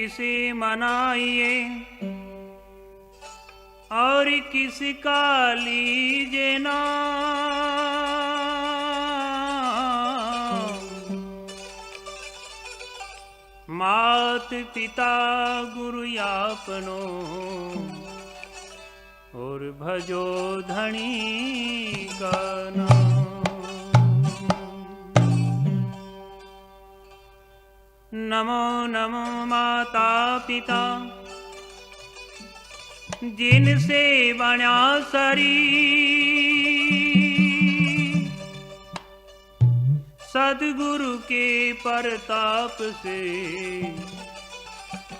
किसे मनाइए और किसका लीजे नाम। मात पिता गुरु आपनो और भजो धनी का नाम। नमो नमो माता पिता जिनसे बना शरीर, सद्गुरु के परताप से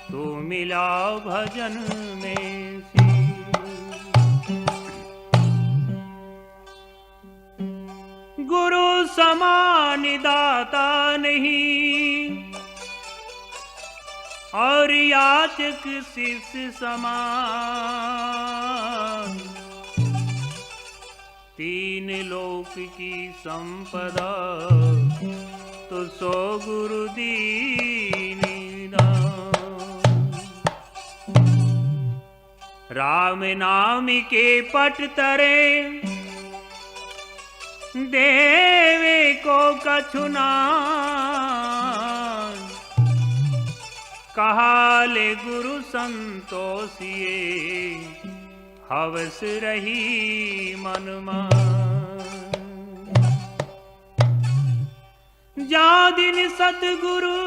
तो मिला भजन में सिर। गुरु समान दाता नहीं और याचक शिष्य समान। तीन लोक की संपदा तो सो गुरु दीनी दान। राम नाम के पट तरे देवे को कछुना। कहाले गुरु संतोषिए हवस रही मन मान। जा दिन सतगुरु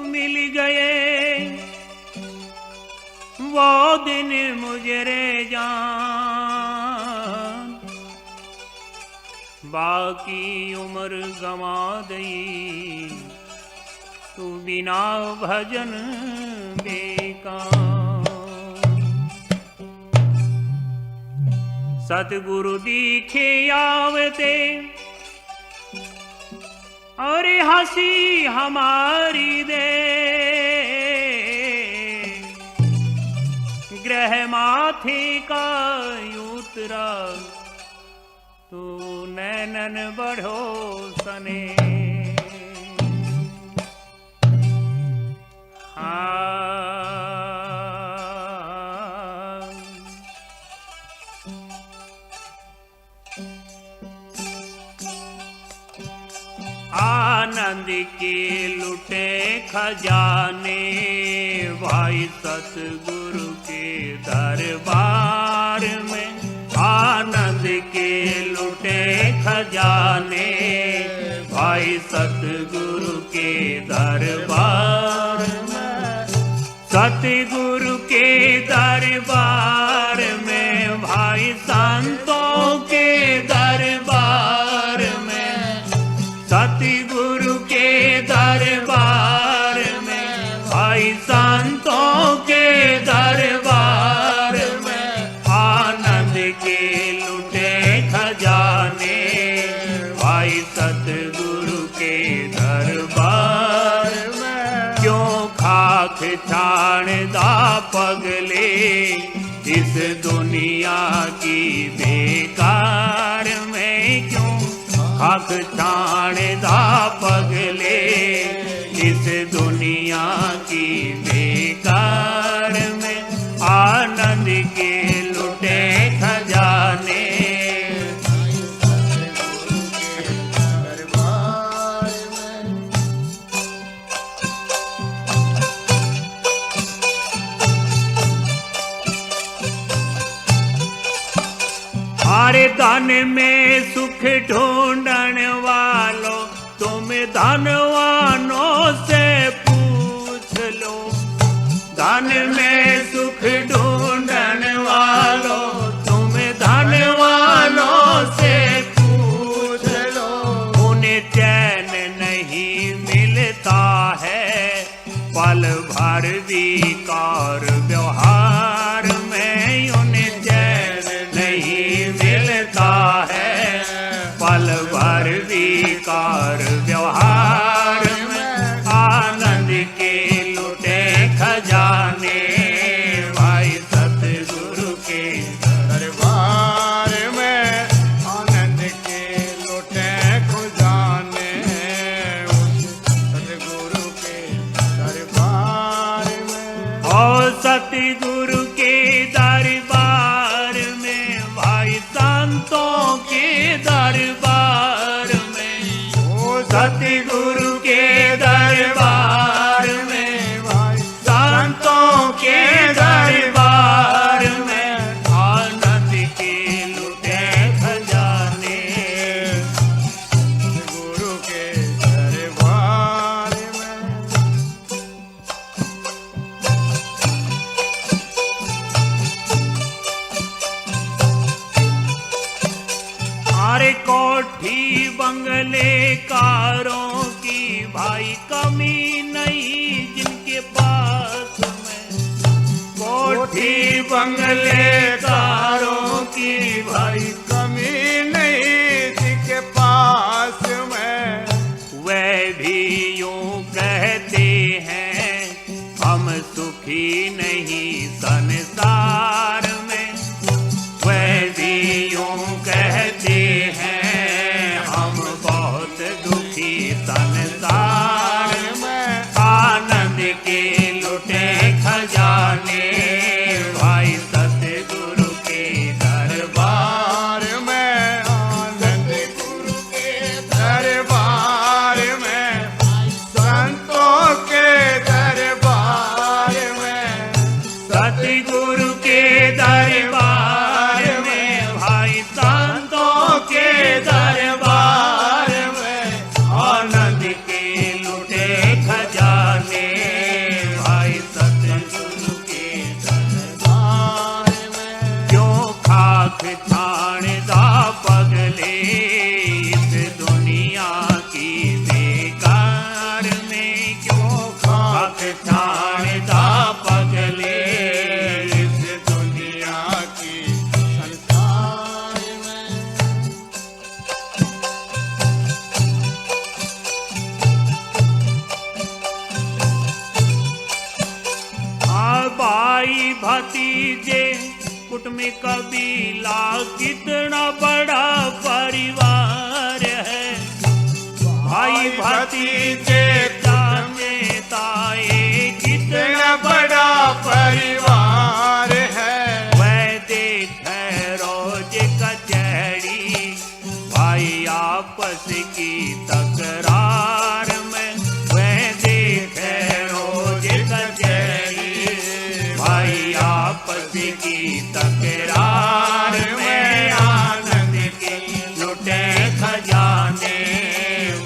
मिल गए वो दिन मुझरे जान। बाकी उम्र गंवा दई तू बिना भजन बेकार। सतगुरु दीखे आवते और हंसी हमारी दे। ग्रह माथे का उतरा तू नैनन बढ़ो सने। आनंद के लुटे खजाने भाई सतगुरु के दरबार में। आनंद के लुटे खजाने भाई सतगुरु के दरबार में। सतगुरु के दरबार में भाई संतों के दरबार में। सतगुरु के दरबार में भाई संतों के दरबार में। आनंद के लुटे खजाने भाई सतगुरु के दरबार में। क्यों खाक छाणदा पगले इस दुनिया की बेकार में। क्यों खाक छाणदा पगले इस दुनिया की बेकार में। आनंद के लुटे खजाने हमारे धन में सुख ढूंढन वालों तुम धनवानों से पूछ लो। धन में सुख ढूंढन वालों तुम धनवानों से पूछ लो। उन्हें चैन नहीं मिलता है पल भर विकार व्यवहार में। उन्हें चैन नहीं मिलता है पल भर विकार व्यवहार में। आनंद के लुटे खजाने भाई सतगुरु के दरबार में। आनंद के लुटे खजाने सतगुरु के दरबार में। सतगुरु के दरबार में भाई संतों के दरबार में आनंद के लुटे खजाने गुरु के दरबार में। अरे कोठी बंगले कारों की भाई कमी नहीं जिनके पास में, कोठी बंगले कारों की भाई कमी नहीं जिसके पास में, वह भी यूं कहते हैं हम सुखी नहीं संसार में, वह भी यूं कहते हैं हम बहुत दुखी संसार में। आनंद के लुटे खजाने भाई सतगुरु के दरबार में, आनंद गुरु के दरबार में, संतों के दरबार में, सतगुरु के दरबार में भाई संतों के दरबार में आनंद के लुटे खजाने भाई सतगुरु के दरबार में। क्यों खाक छाणदा पगले इस दुनिया की बेकार में, क्यों खाक छाणदा पगले इस दुनिया की संसार में। भाई भतीजे कुट में कबीला कितना बड़ा परिवार है, भाई भतीजे चाचे ताए कितना बड़ा परिवार है, वह देखे रोज कचहरी भाई आपस की तकरार में, वह देखे रोज कचहरी भाई आपस की तकरार में। आनंद के लुटे खजाने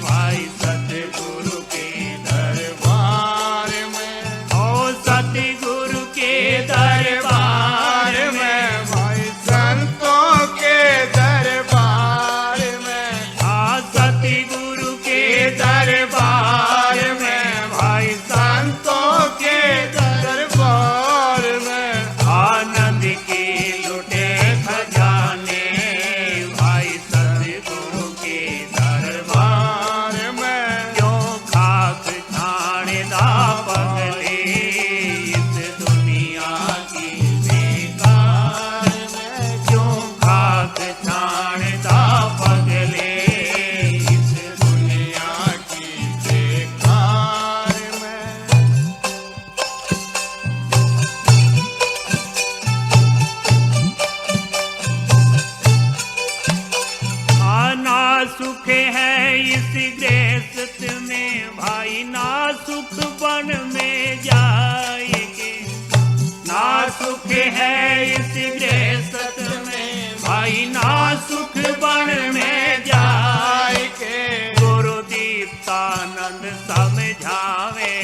भाई सतगुरु के दरबार में, ओ सतगुरु के दरबार में भाई संतों के दरबार में, सतगुरु के दरबार में भाई संतों के दरबार में, आनंद के लुटे खजाने भाई सतगुरु के दरबार में, क्यों खाक छाणदा पगले इस दुनिया की बेकार में, क्यों खाक छाणदा पगले इस दुनिया की बेकार में। ना सुख है इस गृहस्थ में भाई ना सुख वन में जाएंगे, ना सुख है इस गृहस्थ में भाई ना सुख वन में जाएंगे। गुरु दीप्तानंद समझावे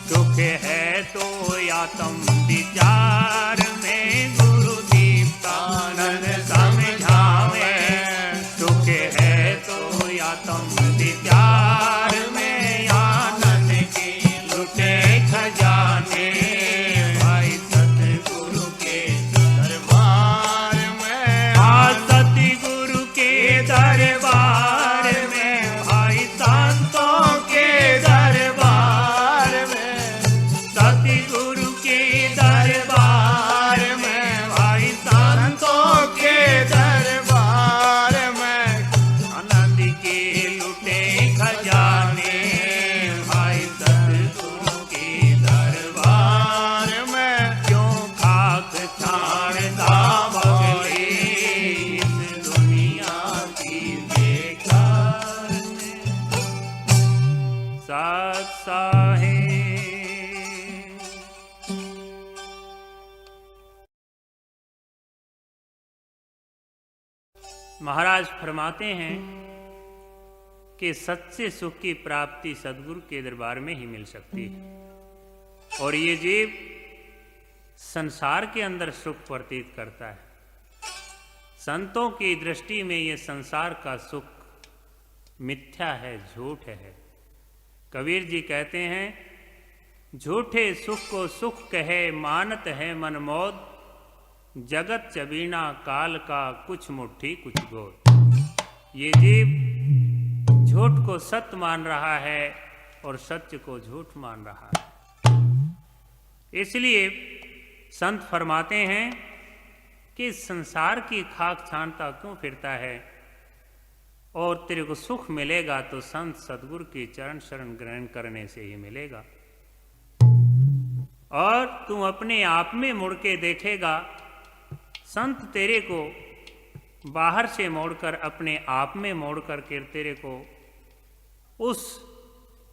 सुख है तो आत्म विचार में, गुरु दीप्तानंद समझावे सुख है तो आत्म विचार में। आनंद के लुटे खजाने भाई सतगुरु के दरबार में, सतगुरु के दरबार में भाई संतों के दरबार में, सतगुरु के दरबार में भाई संतों के दरबार में आनंद के लुटे खजाने भाई सतगुरु के दरबार में। क्यों खाक छाणदा पगले इस दुनिया की महाराज फरमाते हैं कि सच्चे सुख की प्राप्ति सद्गुरु के दरबार में ही मिल सकती है और ये जीव संसार के अंदर सुख प्रतीत करता है। संतों की दृष्टि में ये संसार का सुख मिथ्या है, झूठ है। कबीर जी कहते हैं, झूठे सुख को सुख कहे मानत है मनमोद, जगत चबीना काल का कुछ मुट्ठी कुछ गोद। ये जीव झूठ को सत्य मान रहा है और सत्य को झूठ मान रहा है। इसलिए संत फरमाते हैं कि संसार की खाक छानता क्यों फिरता है, और तेरे को सुख मिलेगा तो संत सद्गुरु की चरण शरण ग्रहण करने से ही मिलेगा। और तू अपने आप में मुड़ के देखेगा, संत तेरे को बाहर से मोड़कर अपने आप में मोड़ करके तेरे को उस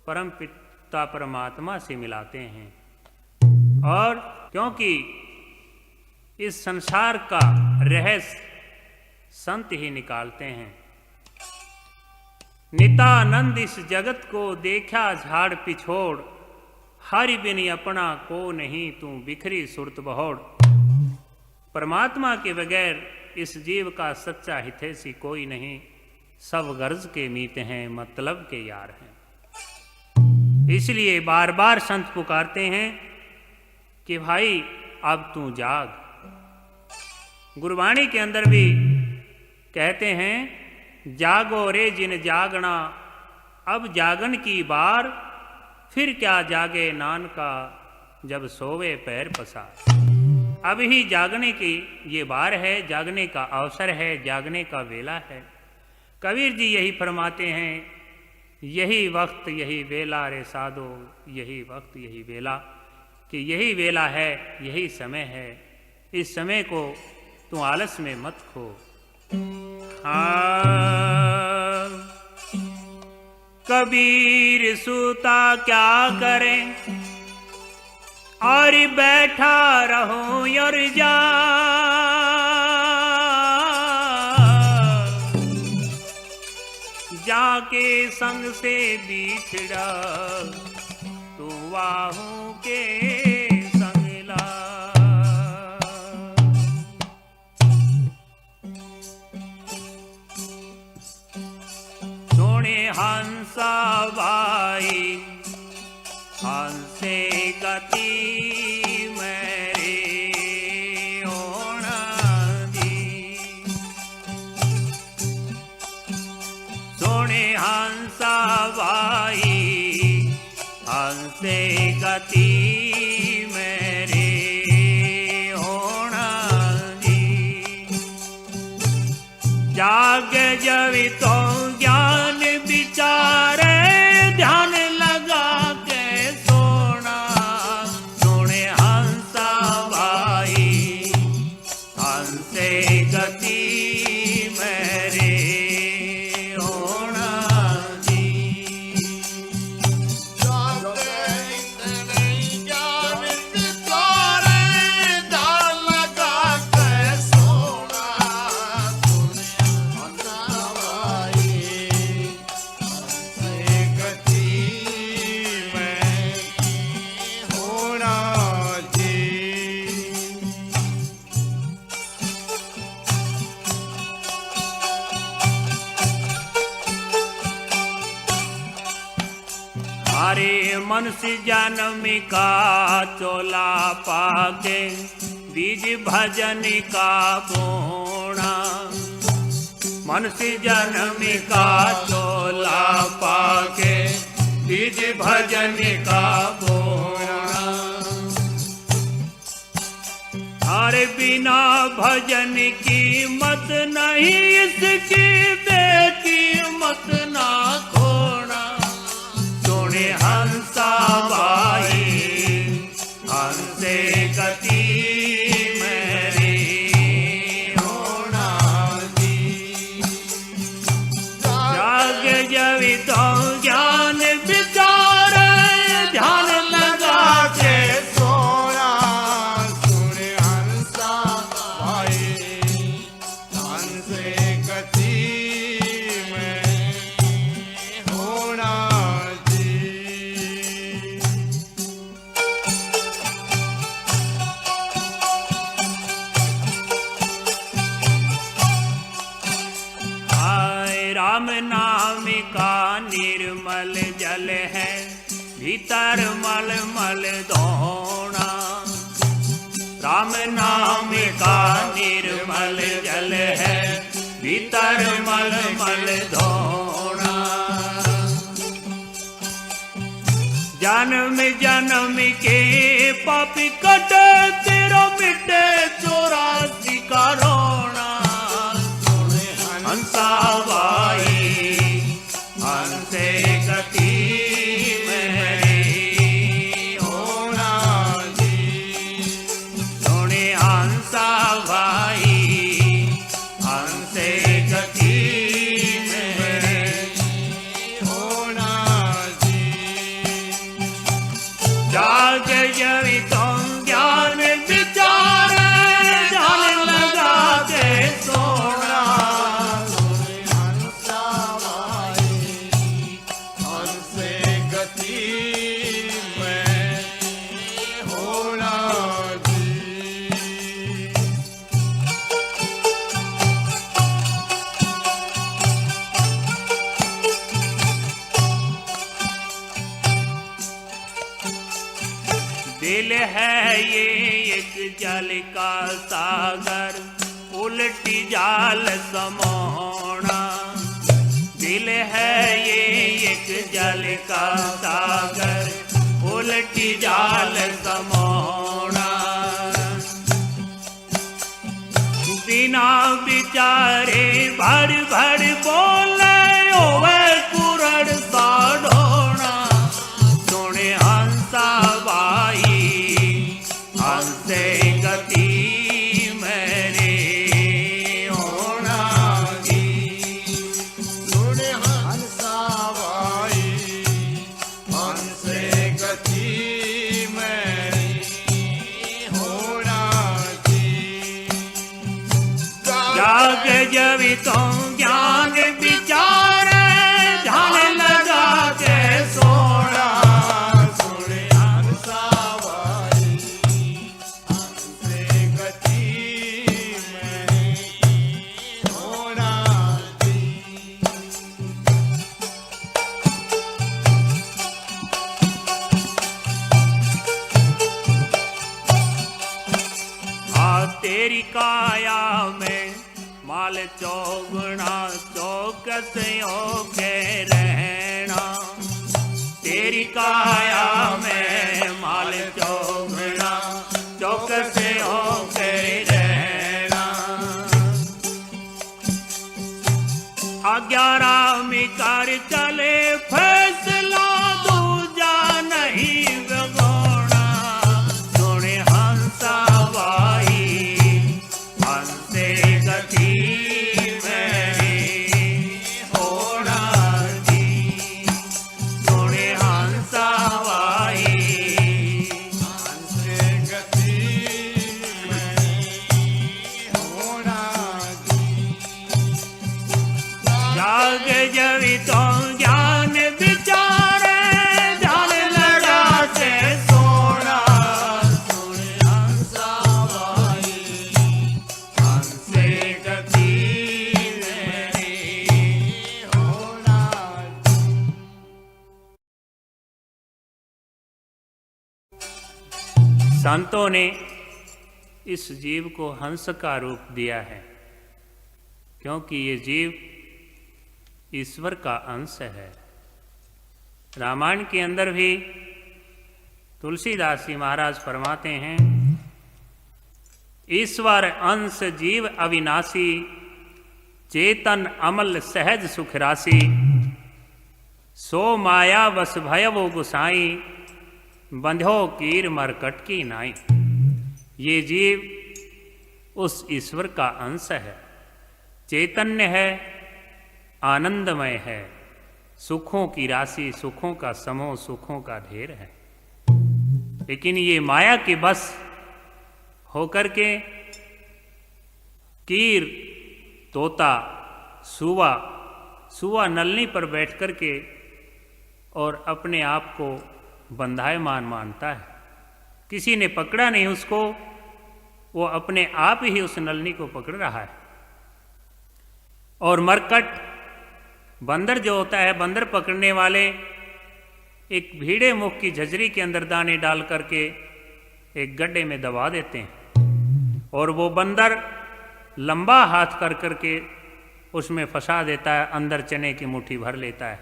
परम पिता परमात्मा से मिलाते हैं। और क्योंकि इस संसार का रहस्य संत ही निकालते हैं। नितानंद इस जगत को देखा झाड़ पिछोड़, हरि बिन अपना को नहीं तू बिखरी सुरत बहोड़। परमात्मा के बगैर इस जीव का सच्चा हितैषी कोई नहीं, सब गर्ज के मीत हैं मतलब के यार हैं। इसलिए बार बार संत पुकारते हैं कि भाई अब तू जाग। गुरबाणी के अंदर भी कहते हैं, जागो रे जिन जागना अब जागन की बार, फिर क्या जागे नानका जब सोवे पैर पसार। अब ही जागने की ये बार है, जागने का अवसर है, जागने का वेला है। कबीर जी यही फरमाते हैं, यही वक्त यही वेला रे साधो, यही वक्त यही वेला, कि यही वेला है, यही समय है। इस समय को तू आलस में मत खो। हाँ, कबीर सूता क्या करें और बैठा रहो और जा, जाके संग से बिछड़ा तू वाहू के संग ला। सोने हंसा भाई हंसे गति मेरे ओणा दी, सोने हंसा भाई हंसे गति मेरे ओणा दी। जाग जवि तो ज्ञान विचारे, ध्यान लगा के सोना। सोने हंसा भाई हंसे गति मेरे ओणा दी। हरे मनुष्य जन्म का चोला पाके, बीज भजन का बोना। मनुष्य जन्म का चोला पाके, बीज भजन का बोना। हरे बिना भजन की मत नहीं, इसकी बेकीमत ना खोना। सोने हंसा भाई हंसे गति मेरी होना दी। जाग जवि तो ज्ञान विचार, ध्यान लगा के सोना। सोने हंसा भाई हंसे गति राम नाम का निर्मल जल है, भीतर मल मल धोना। राम नाम का निर्मल जल है, भीतर मल मल धोना। जन्म जन्म के पाप कटे, तेरा मिटे 84 का रोना। हंसा भाई हंसे गति मेरी होना जी। सोने हंसा भाई हंसे गति मेरी होना जी। जाग जवि तुम ज्ञान विचार, ध्यान लगा के सोना। दिल है ये एक जल का सागर, उल्टी जाल समोना। दिल है ये एक जल का सागर, उल्टी जाल समोना। बिना विचारे भर भर बोले, ओवे कुरड़ सा ढोना। सोने हंसा भाई हंसे गति मेरे होना जी। सुने हंसा भाई हंसे गति मेरी होना जी। जाग जवि तुम ज्ञान विचार, ध्यान लगा के सोना। सुने हंसा भाई हंसे गति मेरी होना जी। तेरी काया में माल चौगुना, चौकस के रहना। तेरी काया में माल चौगुना, चौकस के रहना। आज्ञा राम कर चले फैसला, दूजा नहीं बगोना। सोने हंसा भाई हंसे गति मेरी होना जी। सोने हंसा भाई हंसे गति मेरी होना जी। जाग जवि तुम ज्ञान विचार, ध्यान लगा के सोना। सोने हंसा भाई हंसे गति मेरी होना जी। संतों ने इस जीव को हंस का रूप दिया है, क्योंकि ये जीव ईश्वर का अंश है। रामायण के अंदर भी तुलसीदास जी महाराज फरमाते हैं, ईश्वर अंश जीव अविनाशी, चेतन अमल सहज सुख राशि। सो माया बस भयवो गुसाई, बंधो कीर मरकट की नाई। ये जीव उस ईश्वर का अंश है, चैतन्य है, आनंदमय है, सुखों की राशि, सुखों का समूह, सुखों का ढेर है। लेकिन ये माया के बस होकर के कीर, तोता, सुआ नलनी पर बैठ कर के और अपने आप को बंधायमान मानता है। किसी ने पकड़ा नहीं उसको, वो अपने आप ही उस नलनी को पकड़ रहा है। और मरकट बंदर जो होता है, बंदर पकड़ने वाले एक भीड़े मुख की झजरी के अंदर दाने डाल करके एक गड्ढे में दबा देते हैं और वो बंदर लंबा हाथ कर करके उसमें फंसा देता है, अंदर चने की मुट्ठी भर लेता है।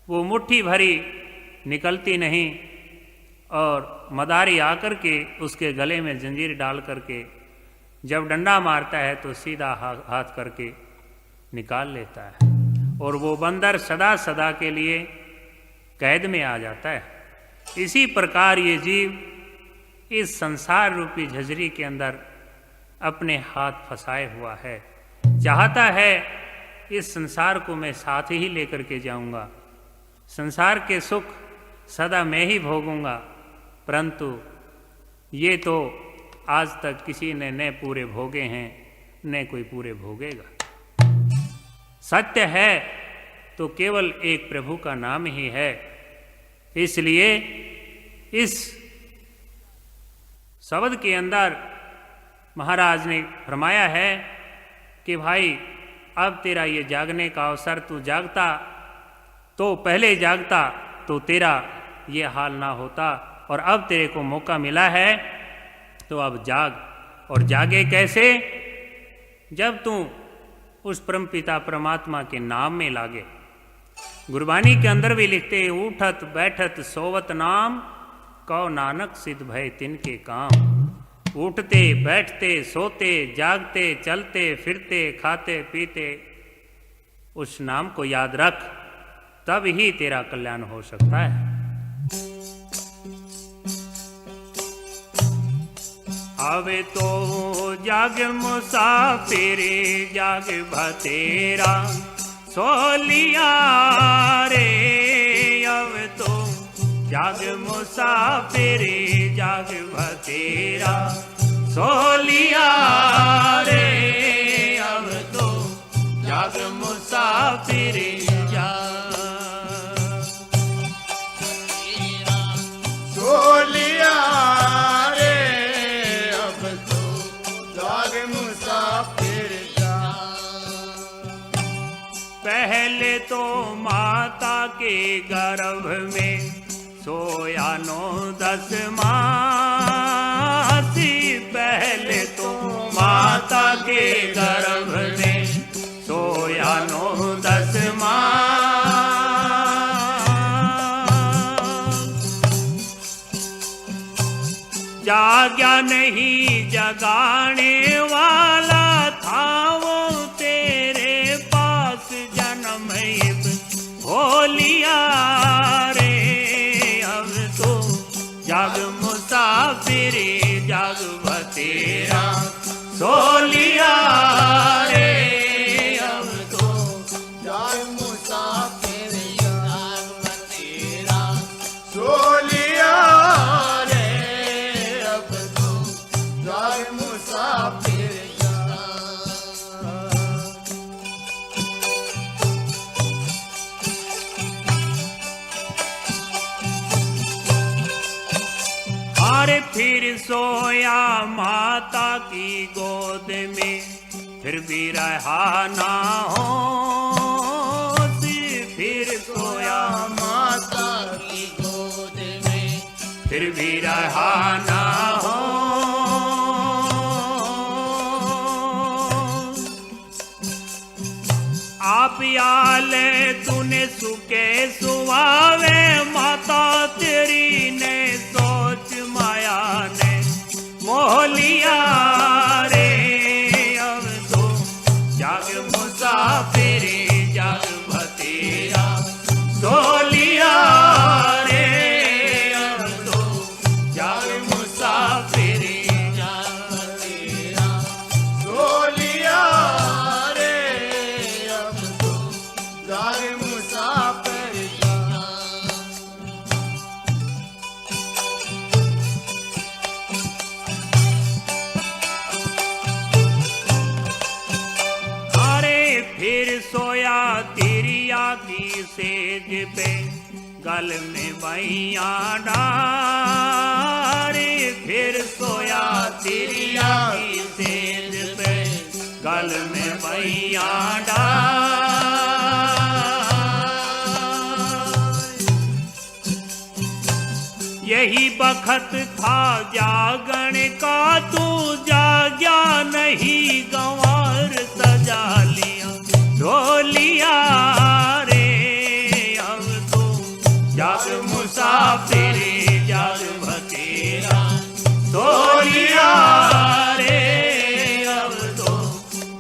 वो मुट्ठी भरी निकलती नहीं और मदारी आकर के उसके गले में जंजीर डाल करके जब डंडा मारता है तो सीधा हाथ करके निकाल लेता है और वो बंदर सदा सदा के लिए कैद में आ जाता है। इसी प्रकार ये जीव इस संसार रूपी झजरी के अंदर अपने हाथ फंसाए हुआ है, चाहता है इस संसार को मैं साथ ही लेकर के जाऊंगा, संसार के सुख सदा मैं ही भोगूंगा, परंतु ये तो आज तक किसी ने न पूरे भोगे हैं न कोई पूरे भोगेगा। सत्य है तो केवल एक प्रभु का नाम ही है। इसलिए इस शब्द के अंदर महाराज ने फरमाया है कि भाई अब तेरा ये जागने का अवसर, तू जागता तो पहले जागता तो तेरा ये हाल ना होता, और अब तेरे को मौका मिला है तो अब जाग। और जागे कैसे? जब तू उस परमपिता परमात्मा के नाम में लागे। गुरबानी के अंदर भी लिखते, उठत बैठत सोवत नाम, कौ नानक सिद्ध भय तिनके काम। उठते बैठते सोते जागते चलते फिरते खाते पीते उस नाम को याद रख, तब ही तेरा कल्याण हो सकता है। आवे तो जाग मुसाफिर जाग भतेरा सोलिया रे, अब तो जाग मुसाफिर जाग भतेरा सोलिया रे, अब तो जाग मुसाफिर सोलिया रे, अब तो जाग मुसाफिर जा। पहले तो माता के गर्भ में सोया 9-10 मास, पहले तो माता के गर्भ में सोया 9-10 मास। जाग्या नहीं जगाने वाला था वो तेरे पास जन्म हो लिया रे, अब तो जाग मुसाफिर जाग भतेरा सोलिया रे, अब तो जाग मुसाफिर जाग भतेरा सोलिया रे, अब तो जाग मुसाफिर जा। अरे फिर सोया माता की गोद में, फिर भी रहा ना होश, फिर सोया माता की गोद में, फिर भी रहा ना होश। आप आले तूने सुके सुहावे, माता तेरी ने सोच माया ने मोह लिया रे, अब तो जाग मुसाफिर जाग भतेरा सोलिया रे, अब तो जाग मुसाफिर जाग भतेरा सोलिया रे, अब तो जाग मुसाफिर जा। अरे फिर सोया तिरिया की सेज पे, गल में बैया डारे, फिर सोया तिरिया की सेज पे, गल में बैया डारे। यही बखत था जागण का, तू जाग्या नहीं गंवार सजा लिया ढोलिया रे। अब तो जाग मुसाफिर जाग भतेरा ढोलिया रे। अब तो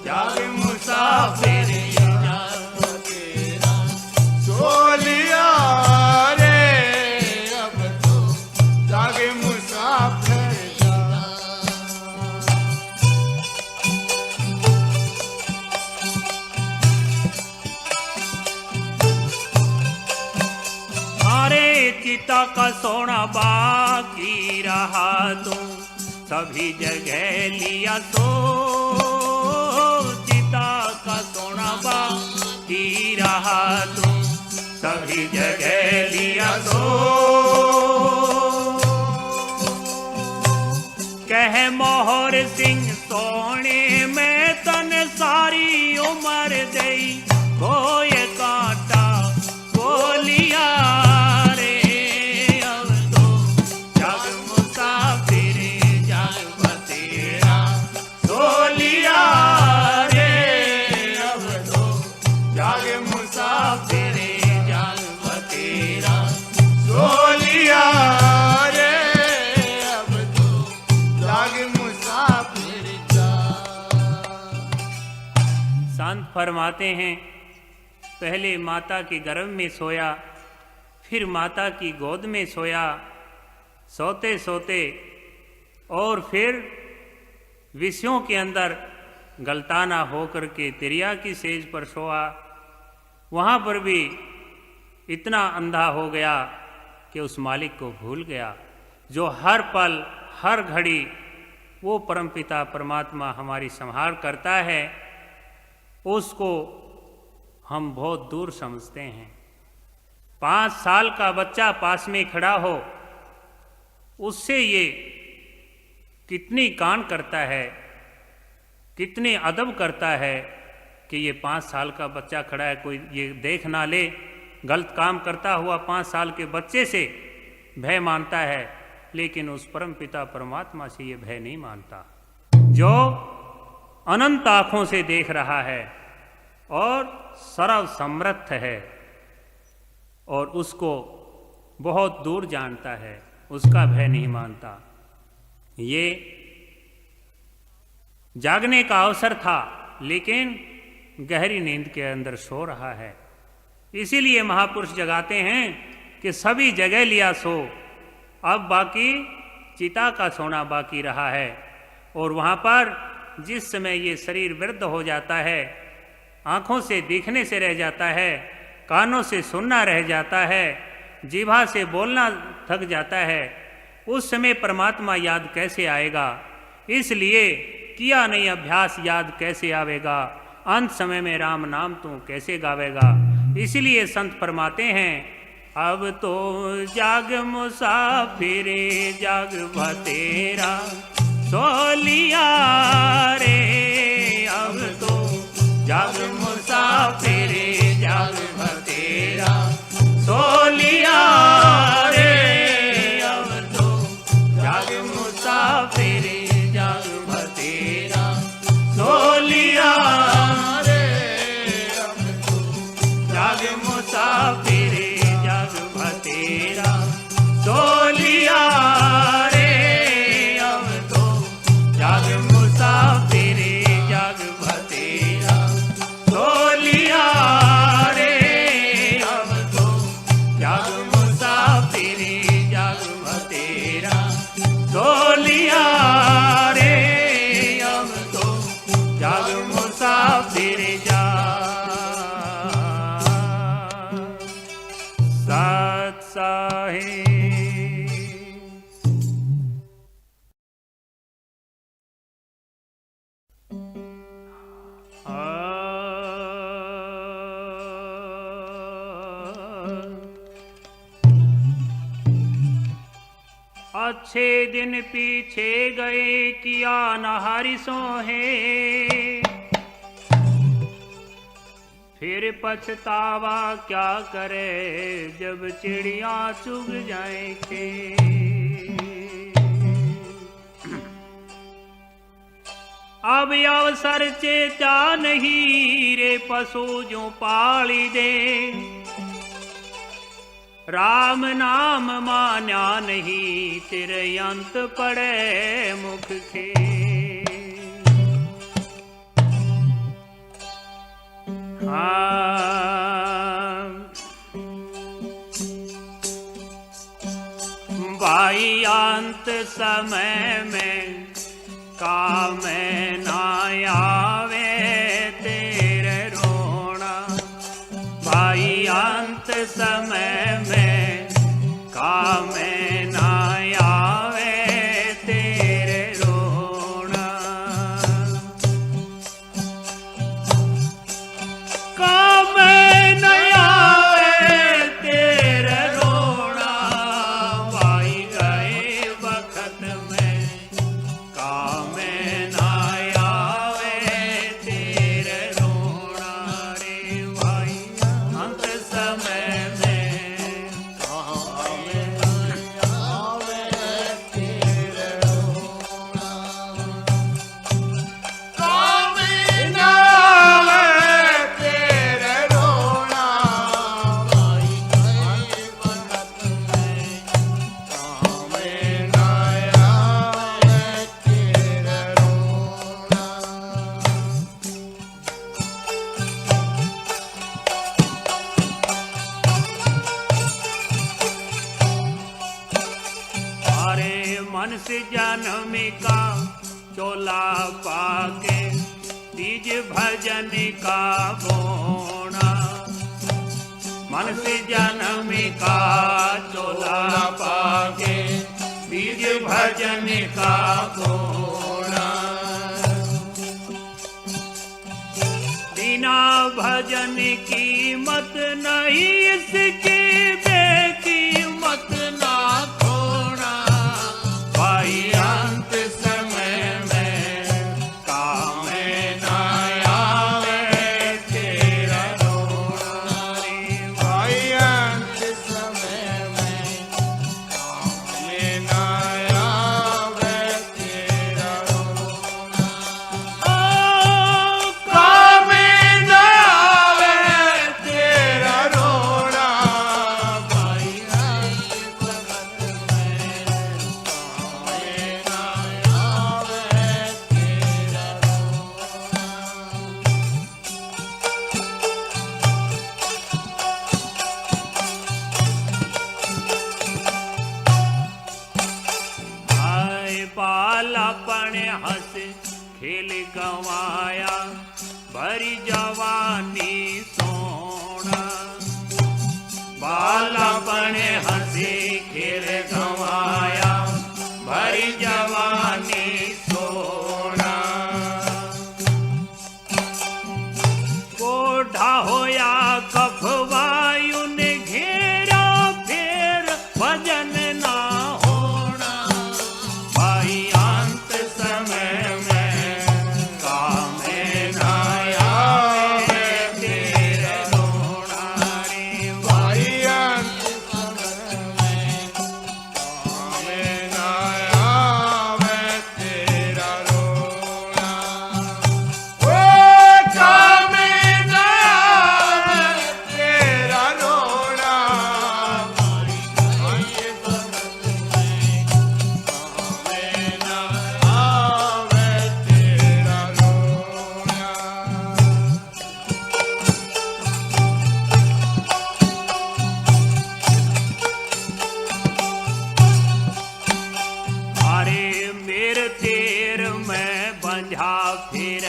जाग मुसाफिर जाग भतेरा ढोलिया रे। अब तो जागे मुसाफिर अरे चिता का सोना बाकी रहा तो सभी जगह लिया तो। चिता का सोना बाकी रहा तो सभी जगह लिया तो। कह मोहर सिंह सोने में तन सारी उम्र दई, कोई कांटा बोलिया रे। अब तो जाग मुसाफिर जाग भतेरा ढोलिया रे। अब तो जाग मुसाफिर जाग भतेरा ढोलिया रे। अब तो जागे मुसाफिर संत फरमाते हैं, पहले माता के गर्भ में सोया, फिर माता की गोद में सोया, सोते सोते और फिर विषयों के अंदर गलताना होकर के तिरिया की सेज पर सोया। वहाँ पर भी इतना अंधा हो गया कि उस मालिक को भूल गया, जो हर पल हर घड़ी वो परमपिता परमात्मा हमारी संहार करता है। उसको हम बहुत दूर समझते हैं। 5 साल का बच्चा पास में खड़ा हो, उससे ये कितनी कान करता है, कितने अदब करता है कि ये 5 साल का बच्चा खड़ा है, कोई ये देख ना ले। गलत काम करता हुआ 5 साल के बच्चे से भय मानता है, लेकिन उस परम पिता परमात्मा से ये भय नहीं मानता, जो अनंत आँखों से देख रहा है और सर्व समर्थ है और उसको बहुत दूर जानता है, उसका भय नहीं मानता। ये जागने का अवसर था, लेकिन गहरी नींद के अंदर सो रहा है। इसीलिए महापुरुष जगाते हैं कि सभी जगह लिया सो, अब बाकी चिता का सोना बाकी रहा है। और वहाँ पर जिस समय ये शरीर वृद्ध हो जाता है, आँखों से दिखने से रह जाता है, कानों से सुनना रह जाता है, जीभा से बोलना थक जाता है, उस समय परमात्मा याद कैसे आएगा? इसलिए किया नहीं अभ्यास याद कैसे आवेगा, अंत समय में राम नाम तू कैसे गावेगा। इसलिए संत फरमाते हैं, अब तो जाग मुसाफिर जाग भतेरा सोलिया रे। अब तो जाग मुसाफिर जाग भतेरा सोलिया रे। अब तो जाग मुसाफिर जाग भतेरा सोलिया रे। अब तो जाग मुसाफिर जाग भतेरा सोलिया रे। अब तो जाग मुसाफिर जाग भतेरा सोलिया रे। अब तो जाग मुसाफिर जाग भतेरा सोलिया रे। अब तो जाग मुसाफिर सत साहिब। अच्छे दिन पीछे गए किया न हरिसों है, फिर पछतावा क्या करे जब चिड़िया चुग जाए थे। अब अवसर चेता नहीं रे पशु जो पाली दे, राम नाम मान्या नहीं तेरे अंत पड़े मुख के। भाई अंत समय में काम ना आवे तेरे रोना, भाई अंत समय में काम ना आवे तेरे रोना, काम न आवे तेरे रोना, भाई गए वक्त में काम न आवे तेरे रोना रे भाई अंत समय में काम न आवे तेरे रोना, काम न आवे तेरे रोना, भाई गए वक्त में काम न आवे तेरे रोना। अरे मन से जन्म का चोला पाके बीज भजन का बोना, मन से जन्म का चोला पाके बीज भजन का बोना, बिना भजन की मत नहीं इसकी बेकीमत ना खोना, भाई अंत समय में काम ना आवे तेरा रोना रे भाई अंत समय में काम न आवे तेरा रोना, काम न आवे तेरा रोना, भाई अंत वक्त में काम न आवे तेरा रोना। आए बालापन हंस खेल गवाया भरी जवानी सोना, बालापन हंसी खेल गवाया भरी जवानी सोना, कोढ़ा होया कफ वायु ने घेरा फिर भजन ना होना, भाई अंत समय में काम ना आवे तेरे रोना रे भाई भाई अंत समय में काम न आवे तेरा रोना, ओ काम न आवे तेरा रोना, भाई अंत समय में काम न आवे तेरा रोना। अरे मेरे तेर में बंझा फिर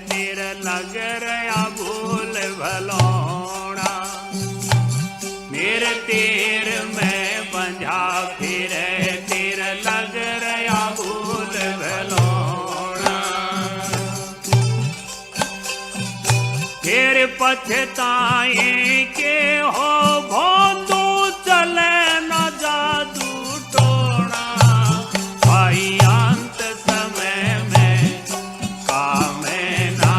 तेर लग रहा भूल भलोना, मेरे तेर में बंझा फिर तेर लग रहा भूल भलोना, फिर पछताए के हो भोंदू चले न जादू टोना, भाई अंत समय में काम ना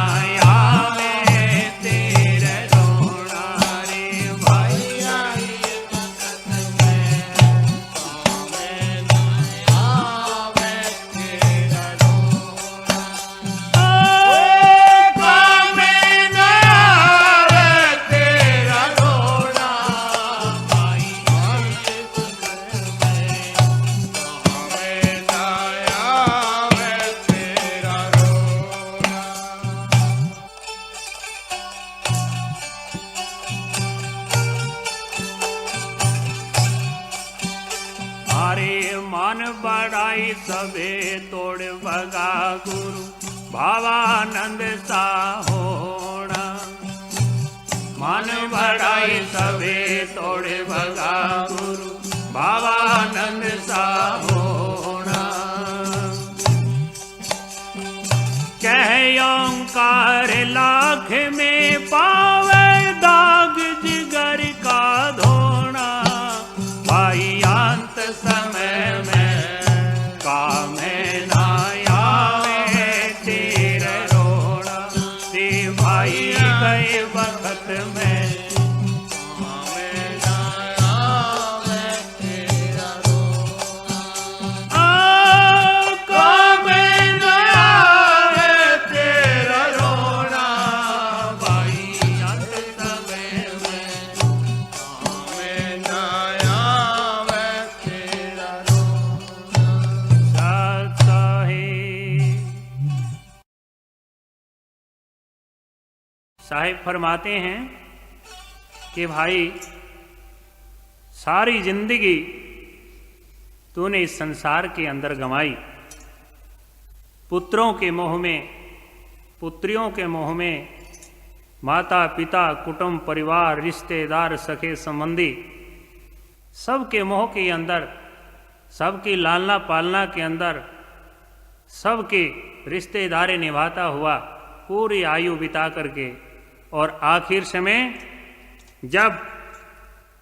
आवे तेरे रोना रे भाई अंत वक्त में काम न आवे तेरा रोना, मान बढ़ाई सबे तोड़ भगा गुरु भावानंद सा होना। मान बढ़ाई सबे तोड़ भगा गुरु भावानंद सा होना। कह ओंकार लाख में पावे दाग जिगर का धोना। भाई अंत समय में काम ना आवे तेरे रोना। ते भाई गए वक्त में साहिब फरमाते हैं कि भाई सारी जिंदगी तूने इस संसार के अंदर गंवाई, पुत्रों के मोह में, पुत्रियों के मोह में, माता पिता कुटुंब परिवार रिश्तेदार सखे संबंधी सबके मोह के अंदर, सबकी लालना पालना के अंदर, सबके रिश्तेदारी निभाता हुआ पूरी आयु बिता करके, और आखिर समय जब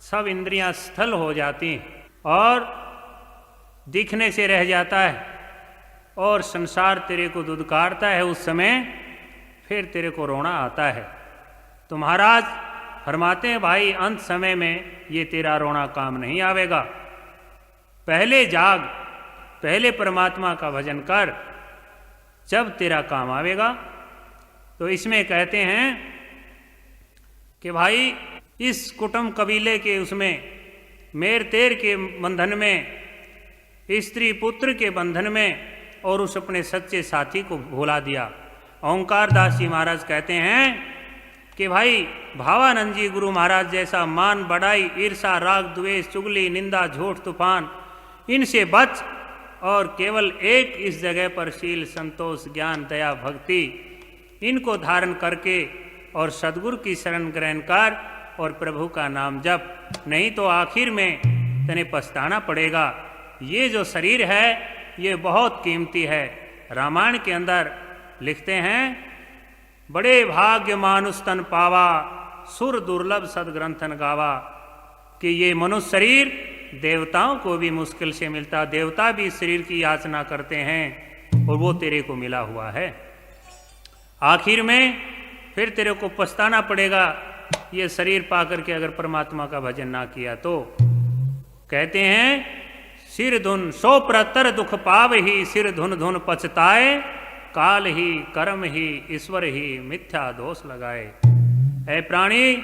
सब इंद्रियां स्थल हो जाती और दिखने से रह जाता है और संसार तेरे को दुदकारता है, उस समय फिर तेरे को रोना आता है। तो महाराज फरमाते हैं भाई अंत समय में ये तेरा रोना काम नहीं आवेगा। पहले जाग, पहले परमात्मा का भजन कर, जब तेरा काम आवेगा। तो इसमें कहते हैं कि भाई इस कुटुंब कबीले के उसमें मेर तेर के बंधन में, स्त्री पुत्र के बंधन में, और उस अपने सच्चे साथी को भुला दिया। ओंकार दास जी महाराज कहते हैं कि भाई भावानंद जी गुरु महाराज जैसा मान बढ़ाई ईर्षा राग द्वेष चुगली निंदा झूठ तूफान इनसे बच, और केवल एक इस जगह पर शील संतोष ज्ञान दया भक्ति इनको धारण करके और सदगुरु की शरण ग्रहण कर और प्रभु का नाम जप, नहीं तो आखिर में तने पछताना पड़ेगा। ये जो शरीर है ये बहुत कीमती है। रामायण के अंदर लिखते हैं, बड़े भाग्य मानुष तन पावा सुर दुर्लभ सदग्रंथन गावा, कि ये मनुष्य शरीर देवताओं को भी मुश्किल से मिलता, देवता भी इस शरीर की याचना करते हैं और वो तेरे को मिला हुआ है। आखिर में फिर तेरे को पछताना पड़ेगा ये शरीर पाकर के अगर परमात्मा का भजन ना किया तो। कहते हैं सिर धुन सो प्रतर दुख पाव ही, सिर धुन धुन पछताए, काल ही कर्म ही ईश्वर ही मिथ्या दोष लगाए। ऐ प्राणी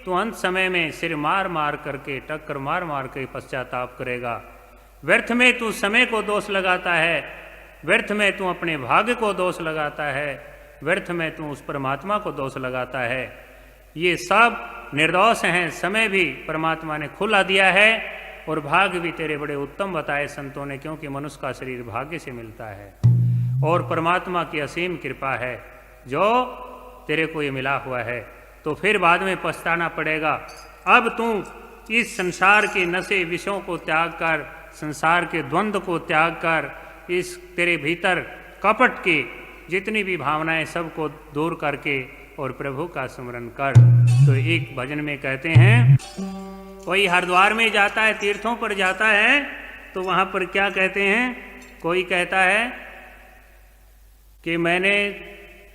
तू अंत समय में सिर मार मार करके, टक्कर मार मार के पश्चाताप करेगा। व्यर्थ में तू समय को दोष लगाता है, व्यर्थ में तू अपने भाग्य को दोष लगाता है, व्यर्थ में तू उस परमात्मा को दोष लगाता है। ये सब निर्दोष हैं। समय भी परमात्मा ने खुला दिया है और भाग्य भी तेरे बड़े उत्तम बताए संतों ने, क्योंकि मनुष्य का शरीर भाग्य से मिलता है और परमात्मा की असीम कृपा है जो तेरे को ये मिला हुआ है। तो फिर बाद में पछताना पड़ेगा। अब तू इस संसार के नशे विषयों को त्याग कर, संसार के द्वंद्व को त्याग कर, इस तेरे भीतर कपट के जितनी भी भावनाएं सबको दूर करके और प्रभु का स्मरण कर। तो एक भजन में कहते हैं, कोई हरिद्वार में जाता है, तीर्थों पर जाता है, तो वहाँ पर क्या कहते हैं, कोई कहता है कि मैंने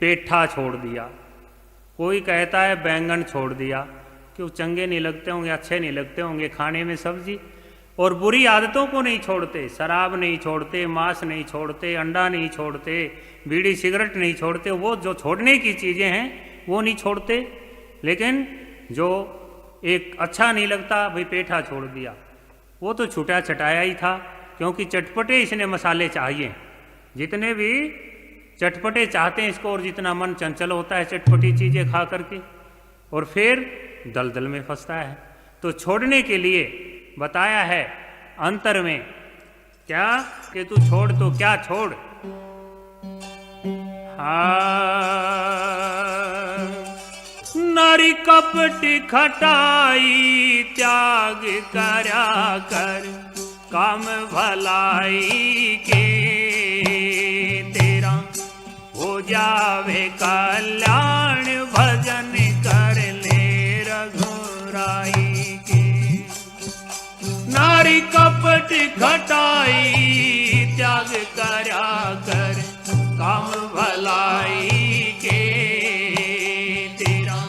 पेठा छोड़ दिया, कोई कहता है बैंगन छोड़ दिया, क्यों चंगे नहीं लगते होंगे, अच्छे नहीं लगते होंगे खाने में सब्जी, और बुरी आदतों को नहीं छोड़ते, शराब नहीं छोड़ते, मांस नहीं छोड़ते, अंडा नहीं छोड़ते, बीड़ी सिगरेट नहीं छोड़ते, वो जो छोड़ने की चीज़ें हैं वो नहीं छोड़ते। लेकिन जो एक अच्छा नहीं लगता, भाई पेठा छोड़ दिया, वो तो छूटा छटाया ही था, क्योंकि चटपटे इसने मसाले चाहिए, जितने भी चटपटे चाहते हैं इसको, और जितना मन चंचल होता है चटपटी चीज़ें खा करके, और फिर दलदल में फंसता है। तो छोड़ने के लिए बताया है अंतर में क्या कि तू छोड़ तो क्या छोड़। हाँ, नारी कपट खटाई त्याग करया कर, काम भलाई के तेरा हो जावे कल्याण, भजन कर ले रघुराई के। नारी कपट घटाई त्याग करया कर, काम भलाई के तेरा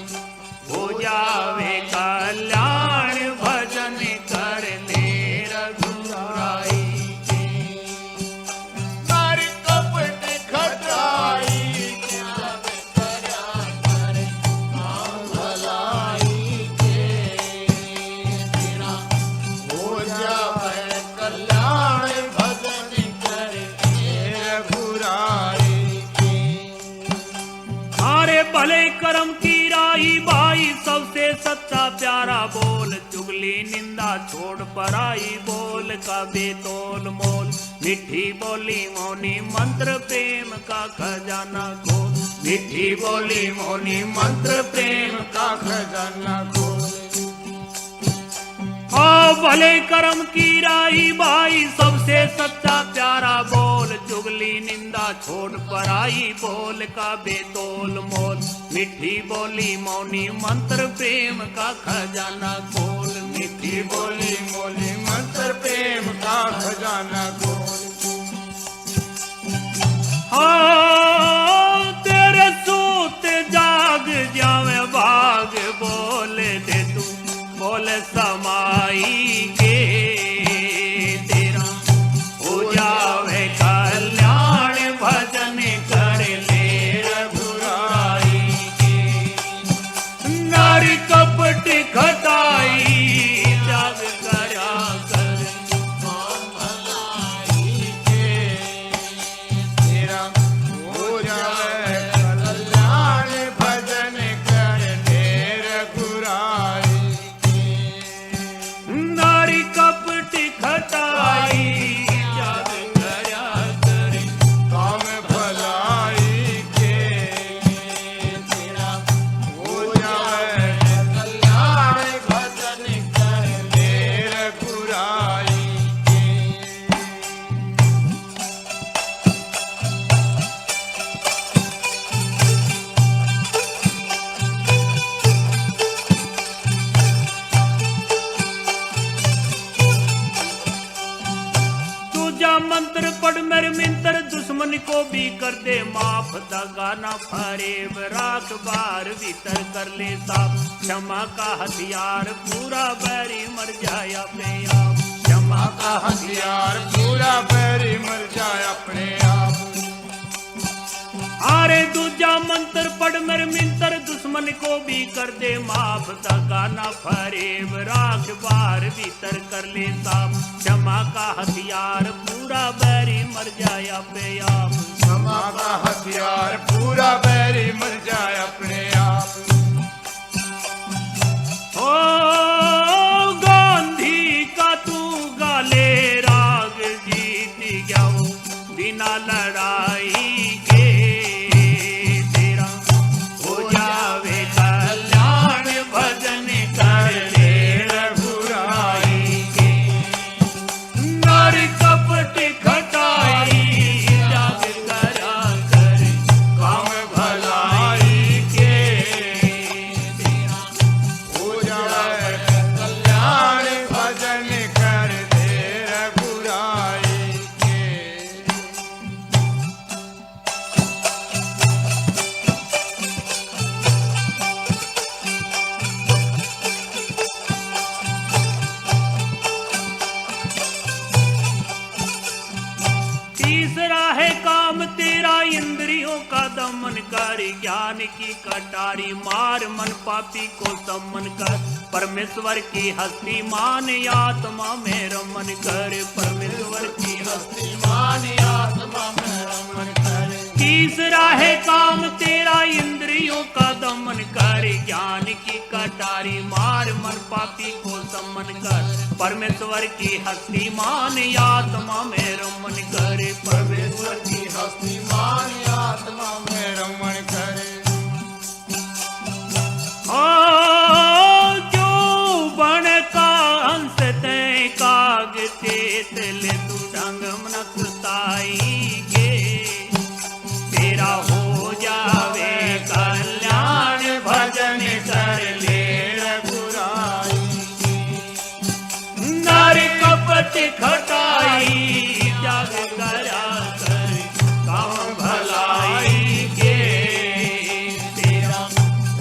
हो जावे कल्याण, भजन कर ले रघुराई के। नारी कपट खटाई त्याग करया कर, काम भलाई के तेरा हो जावे कल्याण, भजन कर ले रघुराई के। सारे भले कर्म की राही भाई, सबसे सच्चा प्यारा बोल, चुगली निंदा छोड़ पराई बोल का बेतोल मोल। मिठी बोली मौनी मंत्र प्रेम का खजाना खोल, मिठी बोली मौनी मंत्र प्रेम का खजाना खोल। हाँ, भले कर्म की राही भाई, सबसे सच्चा प्यारा बोल, चुगली निंदा छोड़ पराई बोल का बेतोल मोल। मिठी बोली मौनी मंत्र प्रेम का खजाना खोल, मिठी बोली मोली मंत्र प्रेम का खजाना खोल। हाँ, तेरे सूत जाग जावे भाग, बोल दे तू बोल समाई के तेरा हो जावे कल्याण, भजन कर ले रघुराई के। नारी कपट खटाई त्याग करया कर, काम भलाई के तेरा हो जाए कल्याण, भजन कर ले रघुराई के। नारी कपट खटाई त्याग करया कर, काम भलाई के तेरा हो जाए कल्याण, भजन कर ले रघुराई के। तुझा मंत्र पढ़ मेरे मिंत्र, दुश्मन को भी कर दे माफ, दगा ना फरे राख बार भीतर कर ले साफ। क्षमा का हथियार पूरा बैरी मर जाए अपने आप, क्षमा का हथियार पूरा बैरी मर जाए अपने आप। अरे दूजा मंत्र पढ़ मेरे मिंत्र, दुश्मन को भी कर दे माफ, दगा ना फरे राख बार भीतर कर ले साफ। क्षमा का हथियार पूरा बैरी मर जाए अपने आप, क्षमा का हथियार पूरा बैरी मर जाए अपने आप। ओ गांधी का तू गाले राग, जीत गया वो बिना लड़ाई के तेरा हो जावे कल्याण, भजन कर ले रघुराई के। नारी कपट खटाई त्याग करया कर, काम भलाई के तेरा हो जाए कल्याण, भजन कर ले रघुराई के। तीसरा है काम तेरा इंद्रियों का दमन कर, ज्ञान की कटारी मार, मन पापी को सम्मन कर। परमेश्वर की हस्ती मान, आत्मा में रमन कर, परमेश्वर की हस्ती मान आत्मा में रमन करे। की तीसरा है काम तेरा इंद्रियों का दमन कर, ज्ञान की कटारी मार मन पापी को सम्मन कर, परमेश्वर की हस्ती मान आत्मा में रमन कर, परमेश्वर की हस्ती मान आत्मा में रमण करे। जो बन का अंश तय काग चेत ले तू ढंग मनकताई के, तेरा हो जावे कल्याण भजन कर ले रघुराई नर कपट खटाई जग करा कर काम भलाई के, तेरा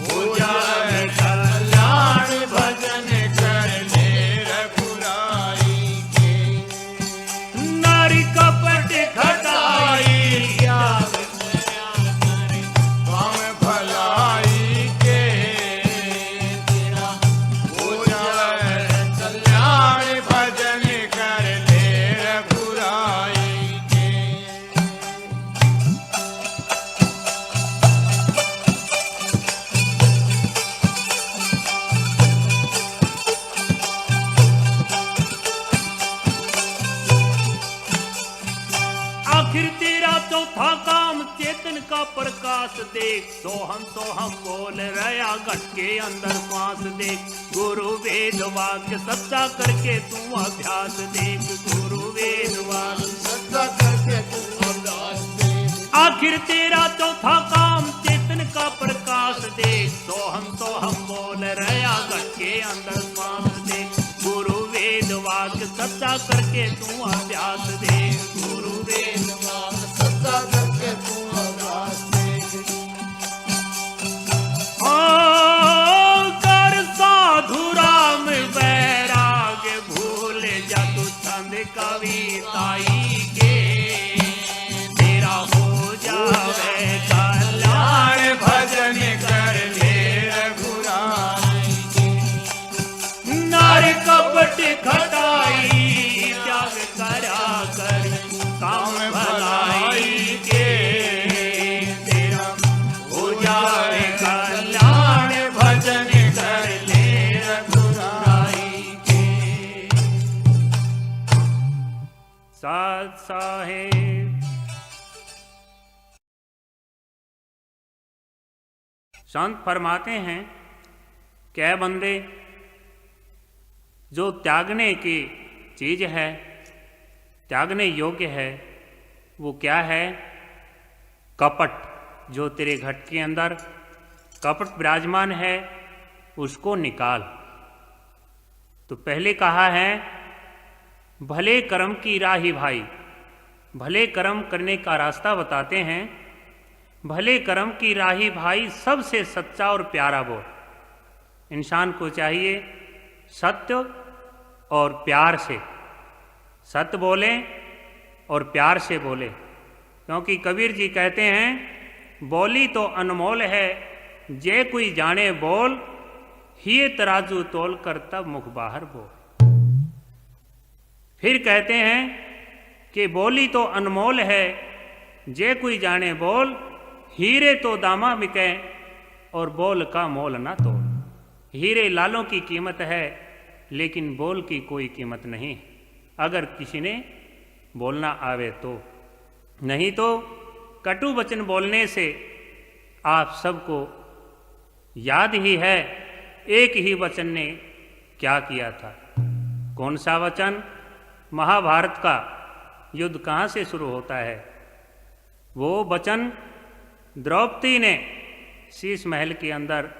हो जाए कल्याण भजन कर ले रघुराई के। नर कपट खटाई त्याग काम भलाई के, तेरा हो जाए कल्याण भजन कर ले रघुराई के। आखिर तेरा चौथा काम चेतन का प्रकाश देख, सोहम बोल रहा घट के अंदर श्वास देख, गुरु वेद वाक्य सच्चा करके तू अभ्यास देख, गुरु वेद वाक्य सच्चा करके तू अरदास दे। आखिर तेरा चौथा काम चेतन का प्रकाश देख, सोहम बोल रहा घट के अंदर श्वास देख, गुरु वेद वाक्य सच्चा करके तू अभ्यास देख, गुरु वेद सच्चा करके तू अरदास दे। कर साधु राम बैराग भूल जा तू छंद कविताई के, तेरा हो जावे कल्याण भजन कर ले रघुराई के। नार कपट खटाई त्याग करा कर काम भलाई के, तेरा हो जावे कल्याण भजन कर ले रघुराई के। साथ साहेब संत फरमाते हैं, क्या बंदे जो त्यागने की चीज है, त्यागने योग्य है, वो क्या है? कपट। जो तेरे घट के अंदर कपट विराजमान है उसको निकाल। तो पहले कहा है भले कर्म की राही भाई, भले कर्म करने का रास्ता बताते हैं। भले कर्म की राही भाई सबसे सच्चा और प्यारा बोल। इंसान को चाहिए सत्य और प्यार से, सत्य बोले और प्यार से बोले, क्योंकि कबीर जी कहते हैं बोली तो अनमोल है, जे कोई जाने बोल, ही तराजू तोल कर तब मुख बाहर बोल। फिर कहते हैं कि बोली तो अनमोल है, जे कोई जाने बोल, हीरे तो दामा बिके और बोल का मोल ना तोल। हीरे लालों की कीमत है लेकिन बोल की कोई कीमत नहीं, अगर किसी ने बोलना आवे तो। नहीं तो कटु वचन बोलने से आप सबको याद ही है एक ही वचन ने क्या किया था। कौन सा वचन? महाभारत का युद्ध कहाँ से शुरू होता है? वो वचन द्रौपदी ने शीश महल के अंदर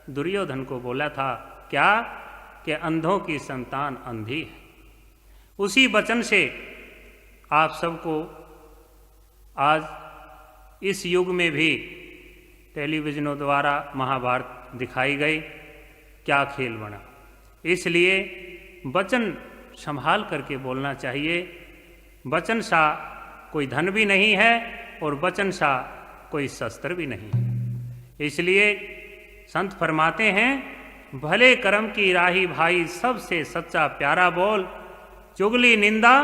दुर्योधन को बोला था, क्या? कि अंधों की संतान अंधी है। उसी वचन से आप सबको आज इस युग में भी टेलीविजनों द्वारा महाभारत दिखाई गई। क्या खेल बना। इसलिए वचन संभाल करके बोलना चाहिए। वचन सा कोई धन भी नहीं है और वचन सा कोई शस्त्र भी नहीं है। इसलिए संत फरमाते हैं भले कर्म की राही भाई, सबसे सच्चा प्यारा बोल, चुगली निंदा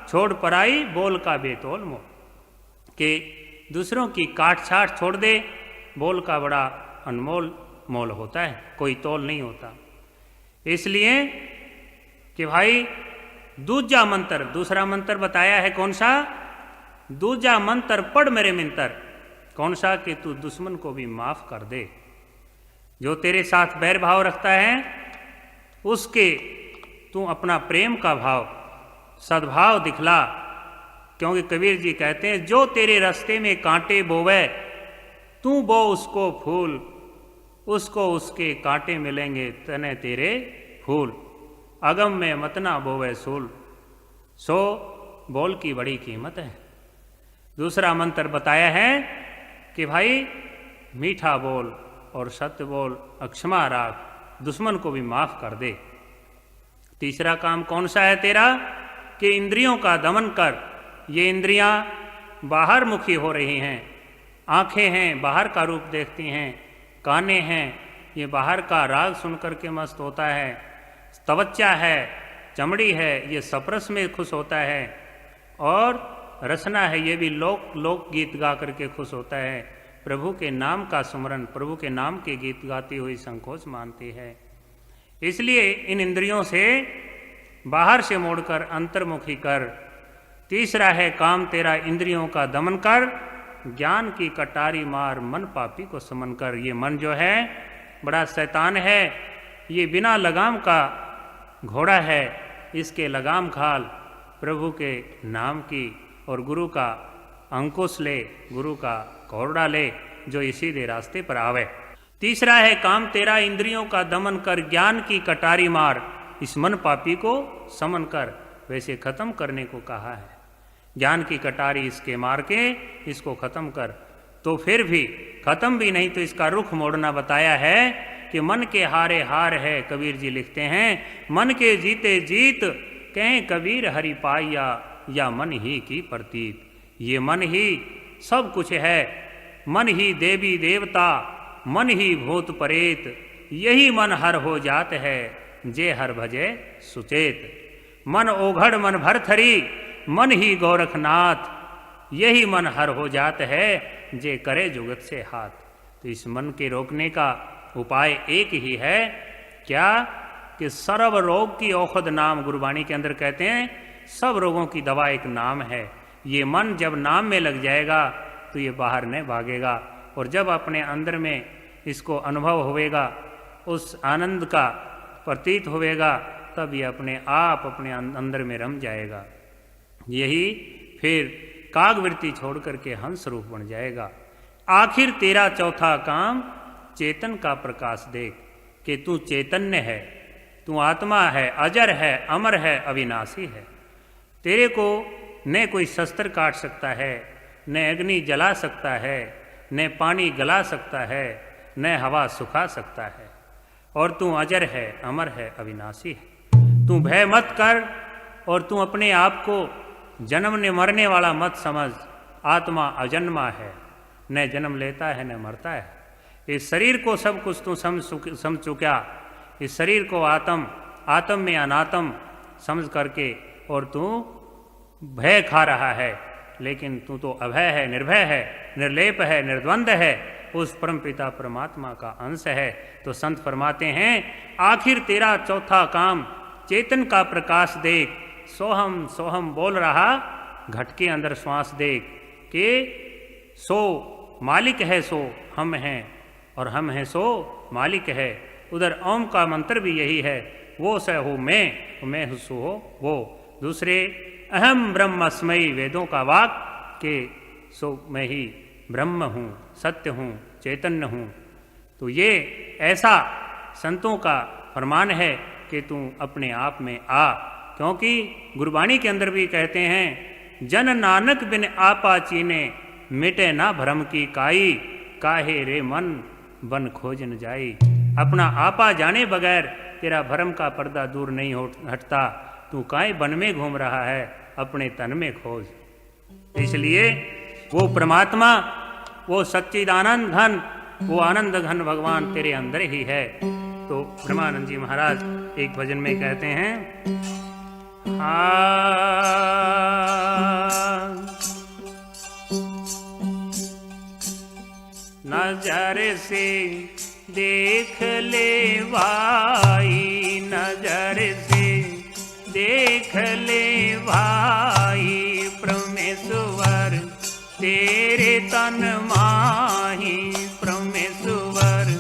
छोड़ पराई, बोल का बेतोल मोल। कि दूसरों की काट छाट छोड़ दे, बोल का बड़ा अनमोल मोल होता है, कोई तोल नहीं होता। इसलिए कि भाई दूजा मंत्र, दूसरा मंत्र बताया है कौन सा? दूजा मंत्र पढ़ मेरे मिंतर, कौन सा? कि तू दुश्मन को भी माफ कर दे, जो तेरे साथ बैर भाव रखता है उसके तू अपना प्रेम का भाव, सद्भाव दिखला। क्योंकि कबीर जी कहते हैं जो तेरे रास्ते में कांटे बोवे, तू बो उसको फूल, उसको उसके कांटे मिलेंगे तने तेरे फूल। अगम में मत ना बोवे सूल, सो बोल की बड़ी कीमत है। दूसरा मंत्र बताया है कि भाई मीठा बोल और सत्य बोल, अक्षमा राख, दुश्मन को भी माफ कर दे। तीसरा काम कौन सा है तेरा? कि इंद्रियों का दमन कर। ये इंद्रियां बाहर मुखी हो रही हैं, आंखें हैं बाहर का रूप देखती हैं, काने हैं ये बाहर का राग सुन करके मस्त होता है, त्वचा है, चमड़ी है, ये सपरस में खुश होता है, और रसना है ये भी लोक गीत गा करके खुश होता है। प्रभु के नाम का सुमरन, प्रभु के नाम के गीत गाती हुई संकोच मानती है। इसलिए इन इंद्रियों से बाहर से मोड़कर अंतर्मुखी कर। तीसरा है काम तेरा इंद्रियों का दमन कर, ज्ञान की कटारी मार, मन पापी को समन कर। ये मन जो है बड़ा शैतान है, ये बिना लगाम का घोड़ा है, इसके लगाम घाल प्रभु के नाम की, और गुरु का अंकुश ले, गुरु का घोड़ा ले, जो ये सीधे रास्ते पर आवे। तीसरा है काम तेरा इंद्रियों का दमन कर, ज्ञान की कटारी मार, इस मन पापी को समन कर। वैसे खत्म करने को कहा है, ज्ञान की कटारी इसके मार के इसको खत्म कर। तो फिर भी खत्म भी नहीं तो इसका रुख मोड़ना बताया है कि मन के हारे हार है। कबीर जी लिखते हैं मन के जीते जीत, कहें कबीर हरि पाइया, या मन ही की प्रतीत। ये मन ही सब कुछ है, मन ही देवी देवता, मन ही भूत परेत, यही मन हर हो जात है, जे हर भजे सुचेत। मन ओघड़ मन भरथरी, मन ही गोरखनाथ, यही मन हर हो जात है, जे करे जुगत से हाथ। तो इस मन के रोकने का उपाय एक ही है, क्या? कि सर्व रोग की औषध नाम, गुरबाणी के अंदर कहते हैं सब रोगों की दवा एक नाम है। ये मन जब नाम में लग जाएगा तो ये बाहर नहीं भागेगा, और जब अपने अंदर में इसको अनुभव होवेगा, उस आनंद का प्रतीत होवेगा, तब ये अपने आप अपने अंदर में रम जाएगा। यही फिर कागवृत्ति छोड़ करके हंस रूप बन जाएगा। आखिर तेरा चौथा काम चेतन का प्रकाश देख, कि तू चैतन्य है, तू आत्मा है, अजर है, अमर है, अविनाशी है। तेरे को न कोई शस्त्र काट सकता है, न अग्नि जला सकता है, न पानी गला सकता है, न हवा सुखा सकता है, और तू अजर है, अमर है, अविनाशी है। तू भय मत कर, और तू अपने आप को जन्मने मरने वाला मत समझ। आत्मा अजन्मा है, न जन्म लेता है न मरता है। इस शरीर को सब कुछ तू समझ चुका, इस शरीर को आत्म में अनात्म समझ करके, और तू भय खा रहा है, लेकिन तू तो अभय है, निर्भय है, निर्लेप है, निर्द्वंद है, उस परमपिता परमात्मा का अंश है। तो संत फरमाते हैं आखिर तेरा चौथा काम चेतन का प्रकाश देख, सोहम सोहम बोल रहा घट के अंदर श्वास देख, कि सो मालिक है सो हम हैं, और हम हैं सो मालिक है। उधर ओम का मंत्र भी यही है, वो स हो मैं हूँ सो हो वो। दूसरे अहम ब्रह्मस्मयी वेदों का वाक, के सो मैं ही ब्रह्म हूँ, सत्य हूँ, चैतन्य हूँ। तो ये ऐसा संतों का फरमान है कि तू अपने आप में आ, क्योंकि गुरबाणी के अंदर भी कहते हैं जन नानक बिन आपा चीने, मिटे ना भ्रम की काई, काहे रे मन बन खोज न जाई। अपना आपा जाने बगैर तेरा भ्रम का पर्दा दूर नहीं हटता, तू काहे वन में घूम रहा है, अपने तन में खोज। इसलिए वो परमात्मा, वो सच्चिदानंद घन, वो आनंद घन भगवान तेरे अंदर ही है। तो ब्रह्मानंद जी महाराज एक भजन में कहते हैं नजर से देख ले भाई, नजर से देख ले भाई, परमेश्वर तेरे तन माही, परमेश्वर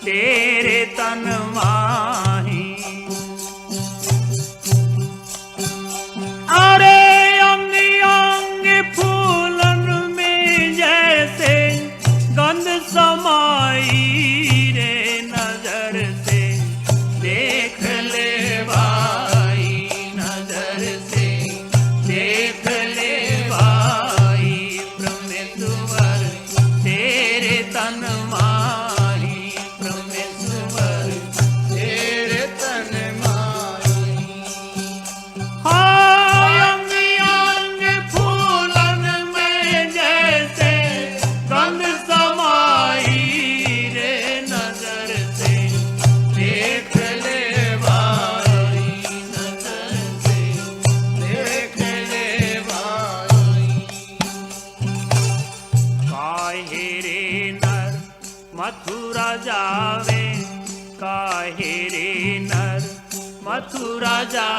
तेरे तन माही। अरे अंग अंग फूलन में जैसे गंध समाई रे, नजर से देख ले भाई, नजर से देख ले भाई, परमेश्वर तेरे तन माही, परमेश्वर तेरे तन माही। हाय अंग अंग फूलन में जैसे गंध समाई रे, नजर से देख ले भाई, नजर से देख ले भाई। काहे रे नर मथुरा जावे, काहे रे नर मथुरा जा